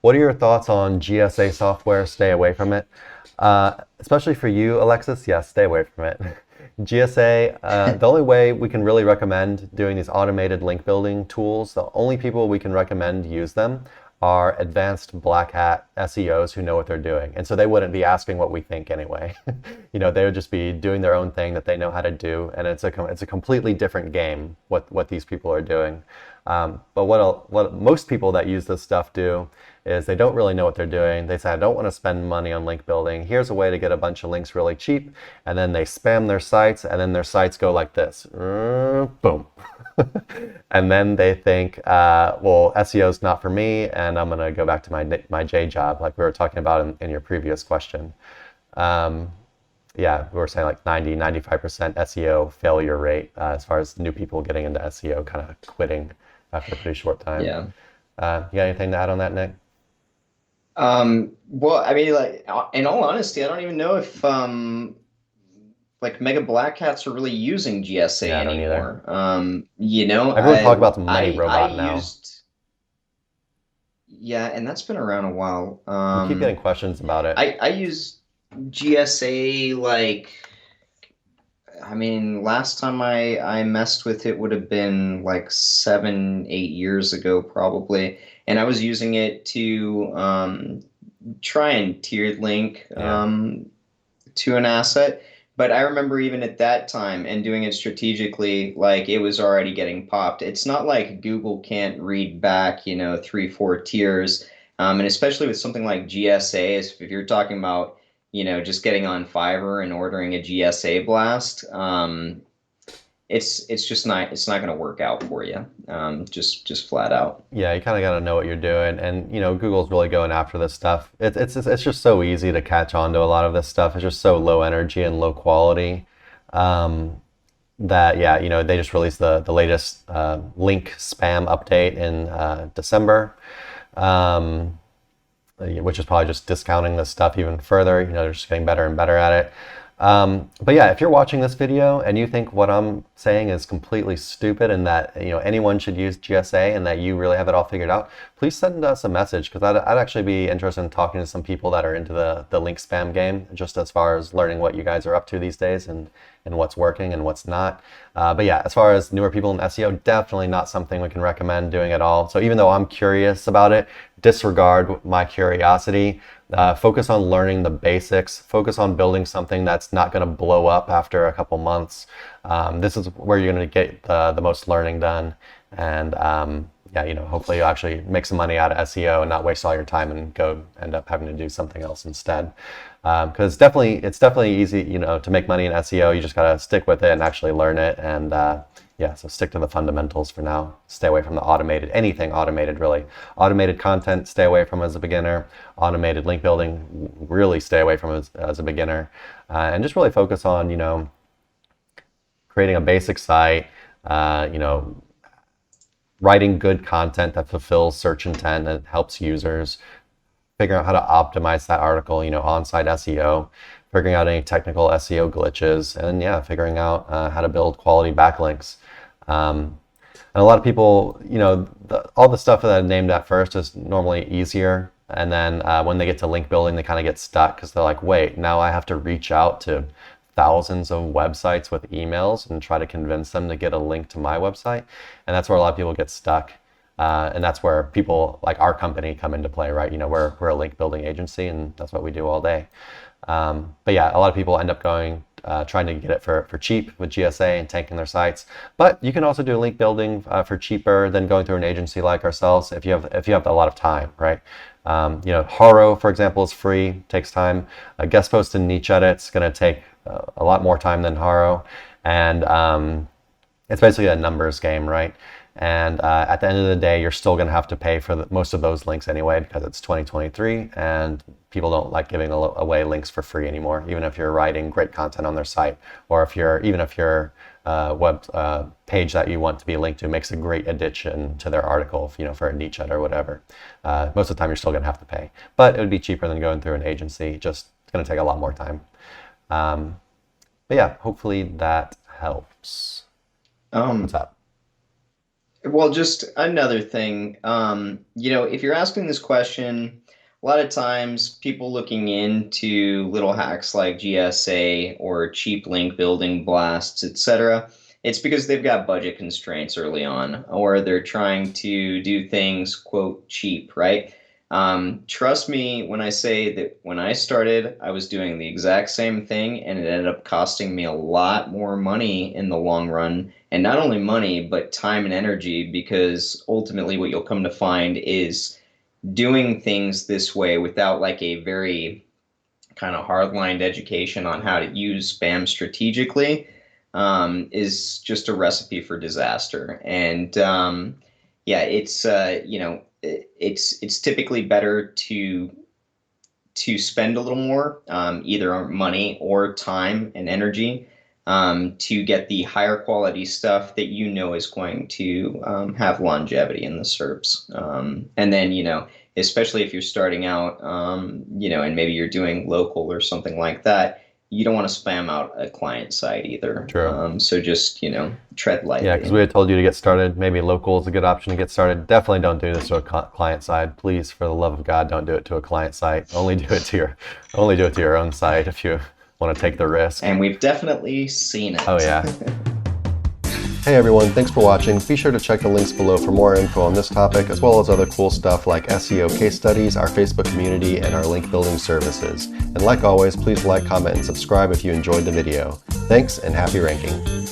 What are your thoughts on GSA software? Stay away from it. Especially for you, Alexis, yes, stay away from it. GSA, the only way we can really recommend doing these automated link building tools, the only people we can recommend use them are advanced black hat SEOs who know what they're doing. And so they wouldn't be asking what we think anyway. They would just be doing their own thing that they know how to do. And it's a completely different game, what these people are doing. But what most people that use this stuff do is they don't really know what they're doing. They say, I don't want to spend money on link building. Here's a way to get a bunch of links really cheap. And then they spam their sites, and then their sites go like this. Boom. And then they think, well, SEO is not for me, and I'm going to go back to my J job, like we were talking about in your previous question. Yeah, we were saying like 95% SEO failure rate as far as new people getting into SEO kind of quitting after a pretty short time. Yeah. You got anything to add on that, Nick? Well, I mean, like, in all honesty, I don't even know if like Mega Black Hats are really using Yeah, GSA I don't either. anymore. You know, Everyone talk about the money I robot now. used, yeah, and that's been around a while. We keep getting questions about it. I used GSA like, I mean, last time I messed with it would have been like 7, 8 years ago, probably, and I was using it to try and tiered link Yeah. to an asset. But I remember even at that time and doing it strategically, like it was already getting popped. It's not like Google can't read back, 3, 4 tiers. And especially with something like GSA, if you're talking about, just getting on Fiverr and ordering a GSA blast, it's just not going to work out for you. Just flat out. Yeah, you kind of got to know what you're doing, and Google's really going after this stuff. It's just so easy to catch on to a lot of this stuff. It's just so low energy and low quality that yeah, they just released the latest link spam update in December, which is probably just discounting this stuff even further. They're just getting better and better at it. But yeah, if you're watching this video and you think what I'm saying is completely stupid and that anyone should use GSA and that you really have it all figured out, please send us a message, because I'd actually be interested in talking to some people that are into the link spam game, just as far as learning what you guys are up to these days and what's working and what's not. But yeah, as far as newer people in SEO, definitely not something we can recommend doing at all. So even though I'm curious about it, disregard my curiosity. Focus on learning the basics. Focus on building something that's not going to blow up after a couple months. This is where you're going to get the most learning done. And yeah, hopefully you'll actually make some money out of SEO and not waste all your time and go end up having to do something else instead. Because it's definitely easy, to make money in SEO. You just got to stick with it and actually learn it. And yeah, so stick to the fundamentals for now. Stay away from anything automated, really. Automated content, stay away from as a beginner. Automated link building, really stay away from as a beginner. And just really focus on, creating a basic site, writing good content that fulfills search intent and helps users, figuring out how to optimize that article, on-site SEO, figuring out any technical SEO glitches, and yeah, figuring out how to build quality backlinks. And a lot of people, all the stuff that I named at first is normally easier. And then when they get to link building, they kind of get stuck because they're like, wait, now I have to reach out to thousands of websites with emails and try to convince them to get a link to my website. And that's where a lot of people get stuck. And that's where people like our company come into play, right? We're a link building agency, and that's what we do all day. But yeah, a lot of people end up trying to get it for cheap with GSA and tanking their sites. But you can also do link building for cheaper than going through an agency like ourselves if you have a lot of time, right? Haro, for example, is free, takes time. A guest post in niche edit's going to take a lot more time than Haro, and it's basically a numbers game, right? And at the end of the day, you're still going to have to pay for most of those links anyway, because it's 2023 and people don't like giving away links for free anymore, even if you're writing great content on their site, or even if your web page that you want to be linked to makes a great addition to their article, for a niche ad or whatever. Most of the time, you're still going to have to pay, but it would be cheaper than going through an agency. Just it's going to take a lot more time. But yeah, hopefully that helps. Um, What's up? Well, just another thing, if you're asking this question, a lot of times people looking into little hacks like GSA or cheap link building blasts, etc., it's because they've got budget constraints early on, or they're trying to do things, quote, cheap, right? Trust me when I say that when I started, I was doing the exact same thing, and it ended up costing me a lot more money in the long run, and not only money, but time and energy, because ultimately what you'll come to find is doing things this way without like a very kind of hard-lined education on how to use spam strategically is just a recipe for disaster. And yeah, it's typically better to spend a little more, either money or time and energy, to get the higher quality stuff that you know is going to have longevity in the SERPs. And then, especially if you're starting out, and maybe you're doing local or something like that, you don't want to spam out a client side either. True. So just, tread Yeah, because lightly. we had told you to get started. Maybe local is a good option to get started. Definitely don't do this to a client side. Please, for the love of God, don't do it to a client site. Only do it to your own site if you want to take the risk. And we've definitely seen it. Oh yeah. Hey everyone, thanks for watching. Be sure to check the links below for more info on this topic, as well as other cool stuff like SEO case studies, our Facebook community, and our link building services. And like always, please like, comment, and subscribe if you enjoyed the video. Thanks, and happy ranking.